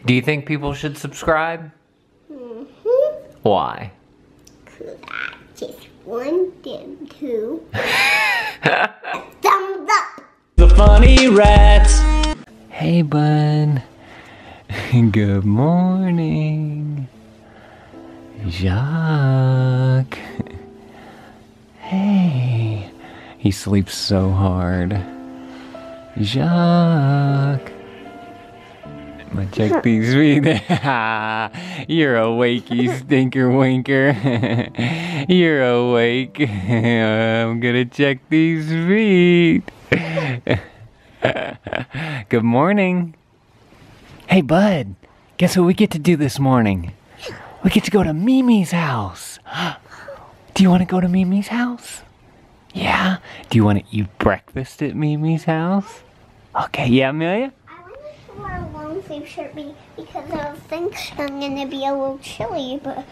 Do you think people should subscribe? Mm-hmm. Why? Cause I just want them to. Thumbs up! The funny rat. Hey, bud. Good morning. Jacques. Hey. He sleeps so hard. Jacques. I'm gonna check these feet. You're awake, you stinker winker. You're awake. I'm gonna check these feet. Good morning. Hey, bud. Guess what we get to do this morning? We get to go to Mimi's house. Do you want to go to Mimi's house? Yeah? Do you want to eat breakfast at Mimi's house? Okay, yeah, Amelia? I want to wear a long sleeve shirt because I was thinking I'm gonna be a little chilly, but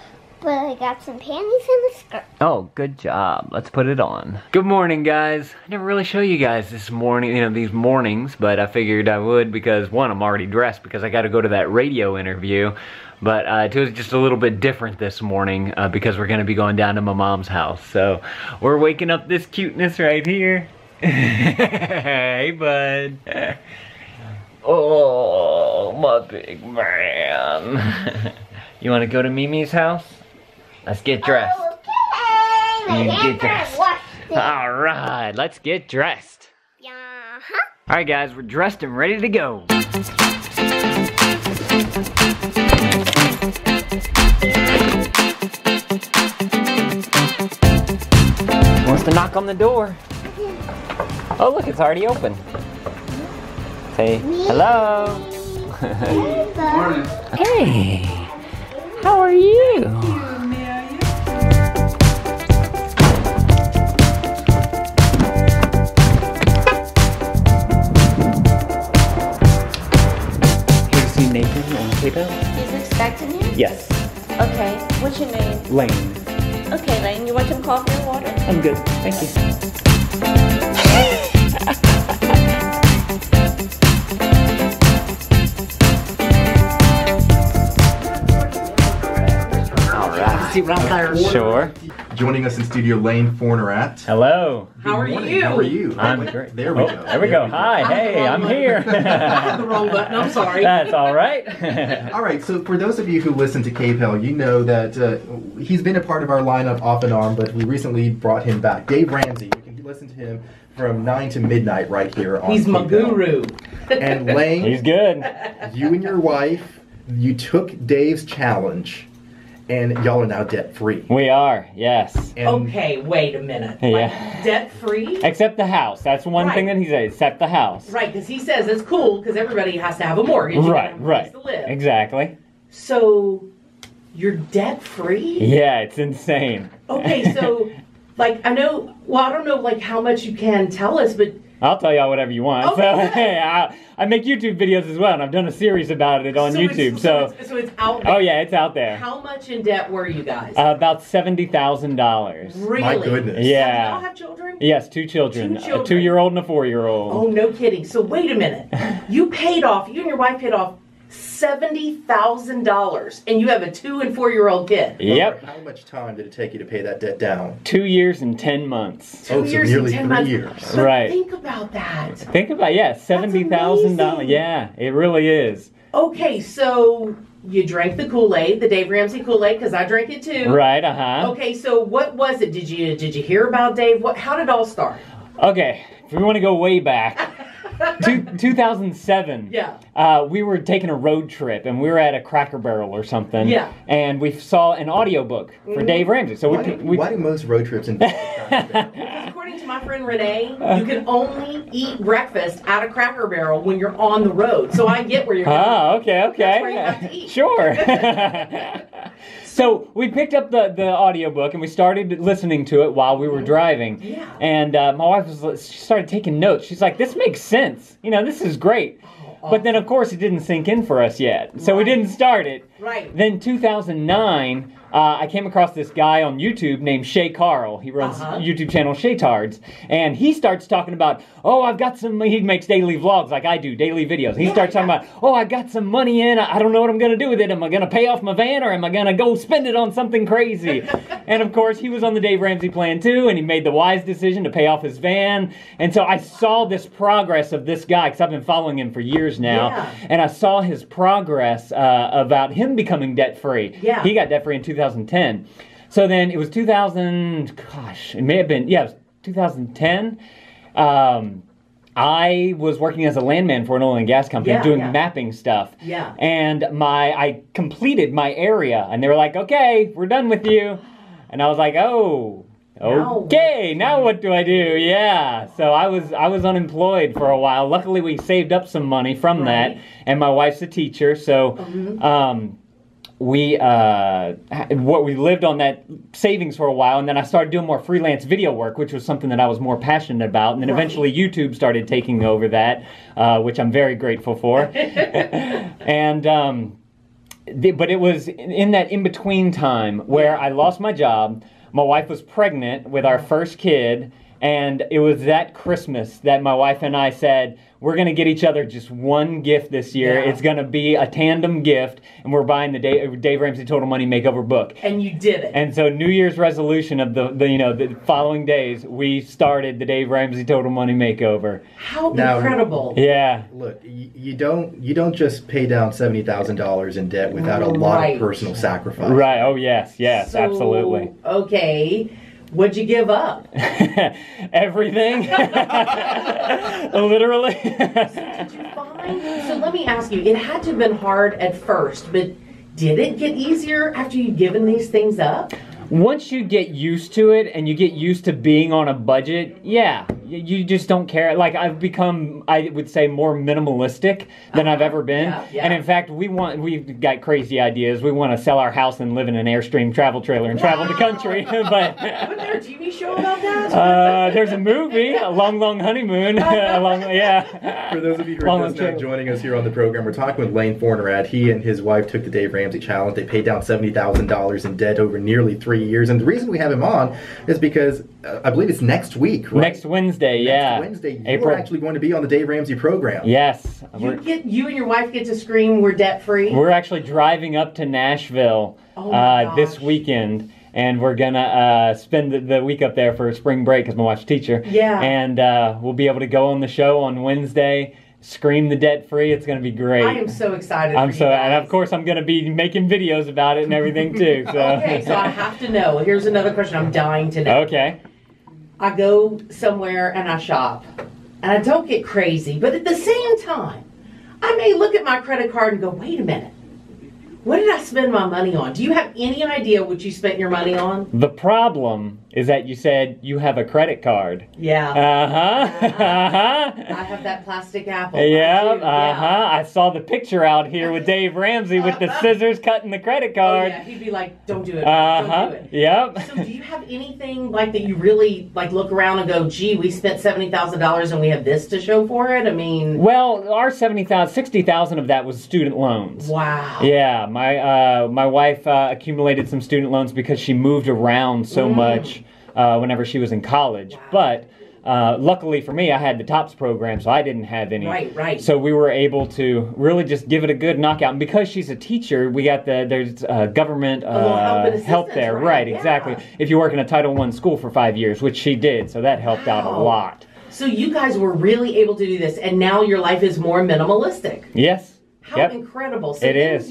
I got some panties and a skirt. Oh, good job. Let's put it on. Good morning, guys. I never really show you guys this morning, these mornings, but I figured I would because, one, I'm already dressed because I got to go to that radio interview. But two, it's just a little bit different this morning because we're going to be going down to my mom's house. So we're waking up this cuteness right here. Hey, bud. Oh, my big man. You want to go to Mimi's house? Let's get dressed. Okay, Get dressed. All right, let's get dressed. Uh-huh. All right, guys, we're dressed and ready to go. Wants to knock on the door. Oh, look, it's already open. Say hello. Morning. Hey, how are you? Nathan and KPEL? He's expecting you? Yes. Okay. What's your name? Lane. Okay, Lane. You want some coffee or water? I'm good. Thank you. All right. See right there. Sure. Joining us in studio, Lane Fornerat. Hello. How are you? How are you? I'm great. There we go. There we go. Hi. Hey, I'm here. I had the wrong button. I'm sorry. That's all right. All right, so for those of you who listen to KPEL, you know that he's been a part of our lineup off and on, but we recently brought him back. Dave Ramsey, you can listen to him from 9 to midnight right here on He's my KPEL. guru. And Lane, He's good. you and your wife, you took Dave's challenge, and y'all are now debt-free. We are, yes. And Okay, wait a minute. Yeah. Like, debt-free? Except the house. That's one thing that he said. Except the house. Right, because he says it's cool because everybody has to have a mortgage. You gotta have a place to live. Exactly. So, you're debt-free? Yeah, it's insane. Okay, so, like, I don't know, like, how much you can tell us, but I'll tell y'all whatever you want. Okay. So, hey, I make YouTube videos as well, and I've done a series about it on YouTube. So it's out there. Oh yeah, it's out there. How much in debt were you guys? About $70,000. Really? my goodness. Yeah. Do y'all have children? Yes, 2 children. Two children. A 2-year-old and a 4-year-old. Oh, no kidding. So wait a minute. You and your wife paid off $70,000, and you have a 2- and 4-year-old kid. Yep. How much time did it take you to pay that debt down? 2 years and 10 months. 2 Oh, so years nearly and 10 3 months. years. But Right. think about that. Think about $70,000. amazing. Yeah, it really is. Okay, so you drank the Kool-Aid, the Dave Ramsey Kool-Aid, because I drank it too. Right. Okay, so what was it? Did you hear about Dave? How did it all start? Okay, if we want to go way back, 2007. Yeah. We were taking a road trip, and we were at a Cracker Barrel or something. Yeah. And we saw an audiobook for Dave Ramsey. So Why do most road trips involve Cracker Barrel? Because according to my friend Renee, you can only eat breakfast at a Cracker Barrel when you're on the road. So I get where you're going. Oh, okay. That's where you have to eat. Sure. So we picked up the audiobook and we started listening to it while we were driving. Yeah. And my wife she started taking notes. She's like, this makes sense. This is great. But then, of course, it didn't sink in for us yet. So we didn't start it. Right. Then 2009, I came across this guy on YouTube named Shay Carl. He runs YouTube channel Shaytards, and he starts talking about, oh, I've got some. He makes daily vlogs like I do, daily videos. He starts talking about, oh, I got some money in. I don't know what I'm gonna do with it. Am I gonna pay off my van, or am I gonna go spend it on something crazy? And of course, he was on the Dave Ramsey plan too, and he made the wise decision to pay off his van. And so I saw this progress of this guy, because I've been following him for years now, and I saw his progress about him becoming debt free. Yeah. He got debt free in 2010. So then it was 2000, gosh, it may have been, yeah, it was 2010. I was working as a landman for an oil and gas company doing mapping stuff. Yeah. And I completed my area, and they were like, okay, we're done with you. And I was like, oh, okay, now what do I do? Yeah. So I was unemployed for a while. Luckily, we saved up some money from that, and my wife's a teacher, so we lived on that savings for a while, and then I started doing more freelance video work, which was something that I was more passionate about, and then eventually YouTube started taking over that, which I'm very grateful for. And but it was in that in-between time where I lost my job. My wife was pregnant with our first kid, and it was that Christmas that my wife and I said, we're going to get each other just one gift this year. It's going to be a tandem gift, and we're buying the Dave Ramsey Total Money Makeover book. And you did it. And so New Year's resolution of the following days, we started the Dave Ramsey Total Money Makeover. How incredible. Yeah. Look, you don't just pay down $70,000 in debt without a lot of personal sacrifice. Right. Oh, yes. Yes, So, absolutely. Okay. What'd you give up? Everything. Literally. Did you find? So let me ask you, it had to have been hard at first, but did it get easier after you'd given these things up? Once you get used to it and you get used to being on a budget, yeah, you just don't care. Like, I've become, I would say, more minimalistic than I've ever been. And in fact, we've got crazy ideas. We want to sell our house and live in an Airstream travel trailer and travel the country. But wasn't there a TV show about that? There's a movie, A Long, Long Honeymoon. For those of you who are just now joining us here on the program, we're talking with Lane Fornerad. He and his wife took the Dave Ramsey Challenge. They paid down $70,000 in debt over nearly 3 years. And the reason we have him on is because I believe it's next week, right? Next Wednesday, Next Wednesday, you're actually going to be on the Dave Ramsey program. Yes. You and your wife get to scream, we're debt free? We're actually driving up to Nashville this weekend. And we're gonna spend the week up there for spring break because my wife's a teacher. Yeah. And we'll be able to go on the show on Wednesday, scream the debt free. It's gonna be great. I am so excited. And of course I'm gonna be making videos about it and everything too. So. Okay, so I have to know. Here's another question I'm dying to know. Okay. I go somewhere and I shop, and I don't get crazy, but at the same time, I may look at my credit card and go, wait a minute. What did I spend my money on? Do you have any idea what you spent your money on? The problem is that you said you have a credit card. Yeah. I have that plastic apple. Yeah. I saw the picture out here with Dave Ramsey with the scissors cutting the credit card. Oh, yeah. He'd be like, don't do it. Don't do it. Yep. So do you have anything like that you really like look around and go, gee, we spent $70,000 and we have this to show for it? I mean. Well, our $60,000 of that was student loans. Wow. Yeah. My wife accumulated some student loans because she moved around so much whenever she was in college. Wow. But luckily for me, I had the TOPS program, so I didn't have any. Right. So we were able to really just give it a good knockout. And because she's a teacher, we got there's government help there. Right, exactly. If you work in a Title I school for 5 years, which she did, so that helped out a lot. So you guys were really able to do this, and now your life is more minimalistic. Yes. How incredible. So it is.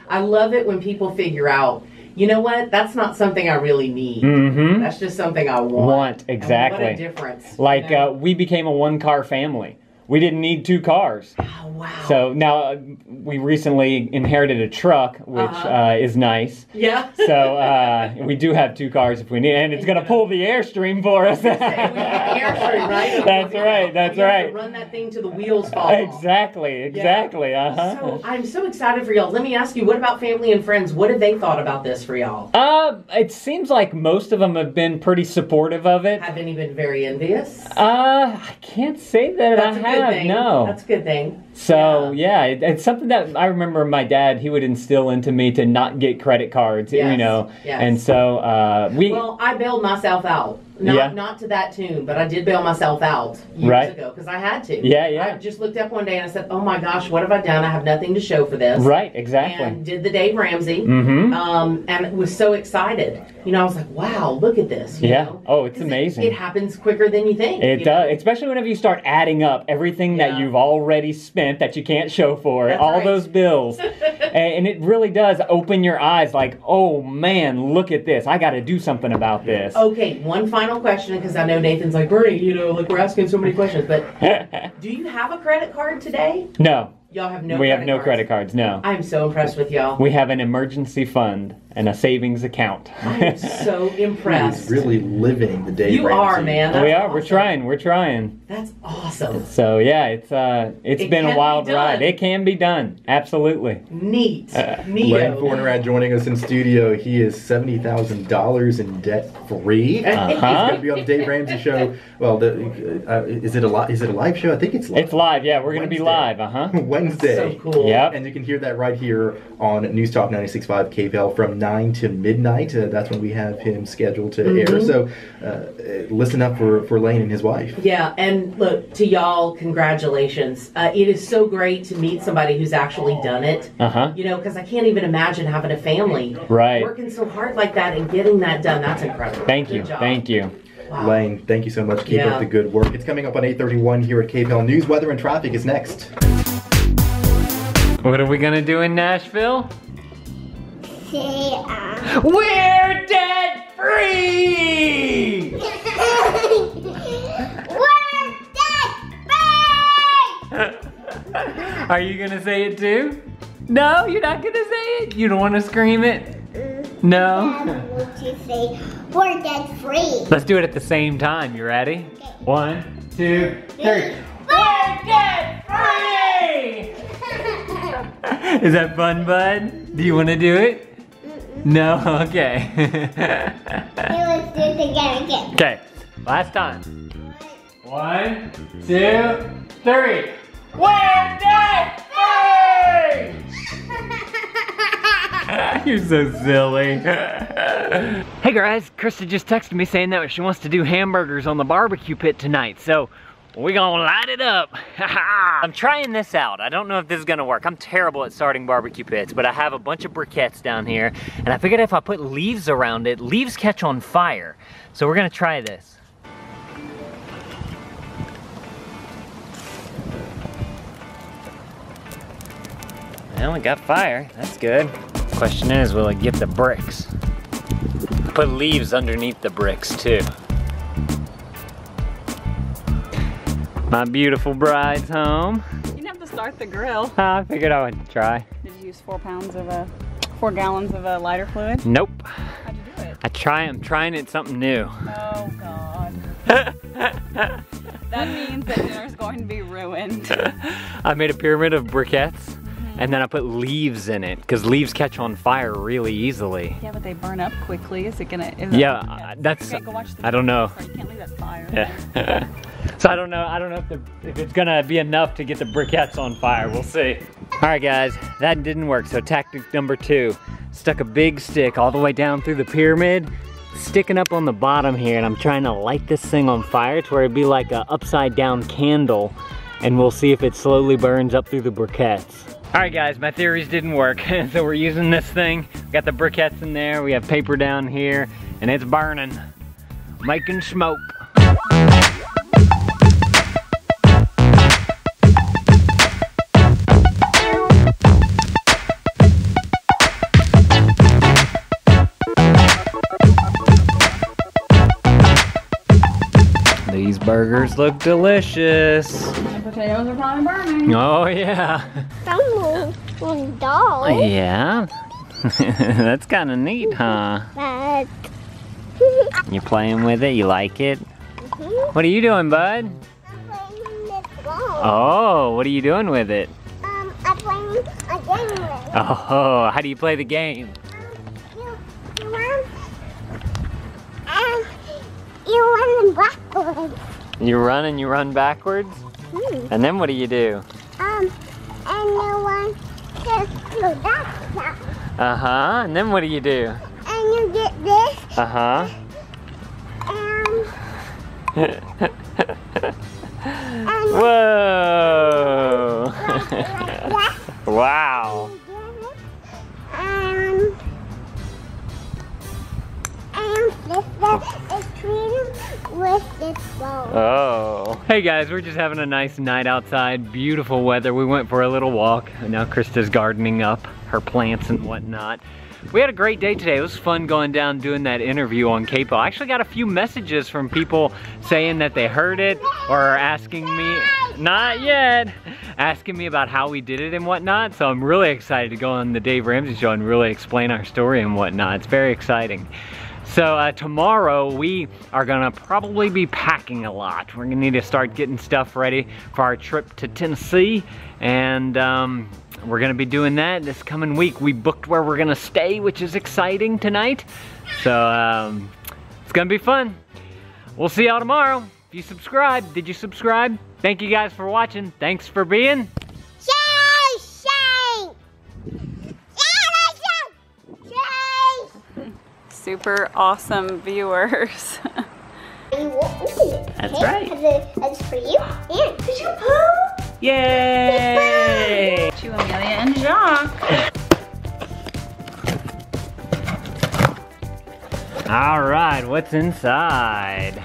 I love it when people figure out, you know what, that's not something I really need. Mm-hmm. That's just something I want. Exactly. And what a difference. Like, we became a one-car family. We didn't need 2 cars. Oh, wow. So now we recently inherited a truck, which is nice. Yeah. So we do have 2 cars if we need, and it's going to pull the Airstream for us. We have the Airstream, right? That's right. That's right. To run that thing till the wheels fall off. Exactly. Yeah. So I'm so excited for y'all. Let me ask you, what about family and friends? What have they thought about this for y'all? It seems like most of them have been pretty supportive of it. Have any been very envious? I can't say that I have. have, thing. no. That's a good thing. So yeah, it's something that I remember my dad, he would instill into me to not get credit cards, you Yes, know. yes. And so Well, I bailed myself out. Not to that tune, but I did bail myself out years ago because I had to. Yeah. I just looked up one day and I said, "Oh my gosh, what have I done? I have nothing to show for this." Right, exactly. And did the Dave Ramsey. Mm-hmm. And was so excited. You know, I was like, "Wow, look at this." You know? Oh, it's amazing. It happens quicker than you think. It does, especially whenever you start adding up everything that you've already spent that you can't show for, That's all right. those bills. And it really does open your eyes like, oh man, look at this. I got to do something about this. Okay, one final question, because I know Nathan's like, Bernie, you know, like we're asking so many questions, but do you have a credit card today? No. Y'all have no We have credit no cards? credit cards, no. I'm so impressed with y'all. We have an emergency fund and a savings account. I'm so impressed. He's really living the Dave You Ramsey. are, man. That's We are. awesome. We're trying. That's awesome. So yeah, it's It been can a wild be done. ride. It can be done. Absolutely. Neat. Lane Neato. Fornerad joining us in studio. He is $70,000 in debt free. Uh-huh. He's going to be on the Dave Ramsey show. Well, is it a live show? I think it's live. It's live. Yeah, we're going to be live. Wednesday. So cool. Yep. And you can hear that right here on News Talk 96.5 KPEL from 9 to midnight. That's when we have him scheduled to air. So listen up for Lane and his wife. Yeah, and look, to y'all, congratulations. It is so great to meet somebody who's actually done it. You know, because I can't even imagine having a family. Right. Working so hard like that and getting that done. That's incredible. Thank you. Good job. Thank you. Wow. Lane, thank you so much. Keep up the good work. It's coming up on 8:31 here at KPEL. News, weather, and traffic is next. What are we gonna do in Nashville? Say, We're debt free! we're dead free! Are you gonna say it too? No, you're not gonna say it? You don't wanna scream it? No? Would you say, we're dead free? Let's do it at the same time. You ready? 1, 2, 3. We're dead free! Is that fun, bud? Do you wanna do it? No? Okay. Let's do it again. Okay, last time. 1, 2, 3. We're debt free! You're so silly. Hey guys, Krista just texted me saying that she wants to do hamburgers on the barbecue pit tonight, so we're gonna light it up. I'm trying this out. I don't know if this is gonna work. I'm terrible at starting barbecue pits, but I have a bunch of briquettes down here, and I figured if I put leaves around it, leaves catch on fire. So we're gonna try this. Well, we got fire. That's good. Question is, will it get the bricks? Put leaves underneath the bricks too. My beautiful bride's home. You didn't have to start the grill. I figured I would try. Did you use 4 gallons of lighter fluid? Nope. How'd you do it? I'm trying it something new. Oh God. That means that dinner's going to be ruined. I made a pyramid of briquettes, and then I put leaves in it, because leaves catch on fire really easily. Yeah, but they burn up quickly. Is it gonna? Yeah, that's. Okay, go watch the I don't know. Sorry, you can't leave that fire. Yeah. So I don't know if it's gonna be enough to get the briquettes on fire. We'll see. All right, guys, that didn't work. So tactic number 2, stuck a big stick all the way down through the pyramid, sticking up on the bottom here, and I'm trying to light this thing on fire to where it'd be like an upside down candle, and we'll see if it slowly burns up through the briquettes. All right, guys, my theories didn't work. So we're using this thing. We got the briquettes in there. We have paper down here, and it's burning, making smoke. These burgers look delicious. The potatoes are probably burning. Oh yeah. Someone doll. Yeah. That's kind of neat, huh? But You playing with it? You like it? What are you doing, bud? I'm playing this ball. Oh, what are you doing with it? I'm playing a game with it. Oh, how do you play the game? You run backwards. You run and you run backwards? And then what do you do? And you want to glue that down. Uh-huh. And then what do you do? And you get this. Uh-huh. And Whoa! like that. Wow. And this is treated with this bowl. Oh. Hey guys, we're just having a nice night outside. Beautiful weather. We went for a little walk. And now Krista's gardening up her plants and whatnot. We had a great day today. It was fun going down doing that interview on KPEL. I actually got a few messages from people saying that they heard it or asking me, not yet, asking me about how we did it and whatnot. So I'm really excited to go on the Dave Ramsey Show and really explain our story and whatnot. It's very exciting. So tomorrow we are gonna probably be packing a lot. We're gonna need to start getting stuff ready for our trip to Tennessee, and we're gonna be doing that this coming week. We booked where we're gonna stay, which is exciting tonight. So it's gonna be fun. We'll see y'all tomorrow. If you subscribe, did you subscribe? Thank you guys for watching. Thanks for being super awesome viewers. That's right. It's for you. And Did you poo? Yay! To Amelia and Jacques. All right, what's inside?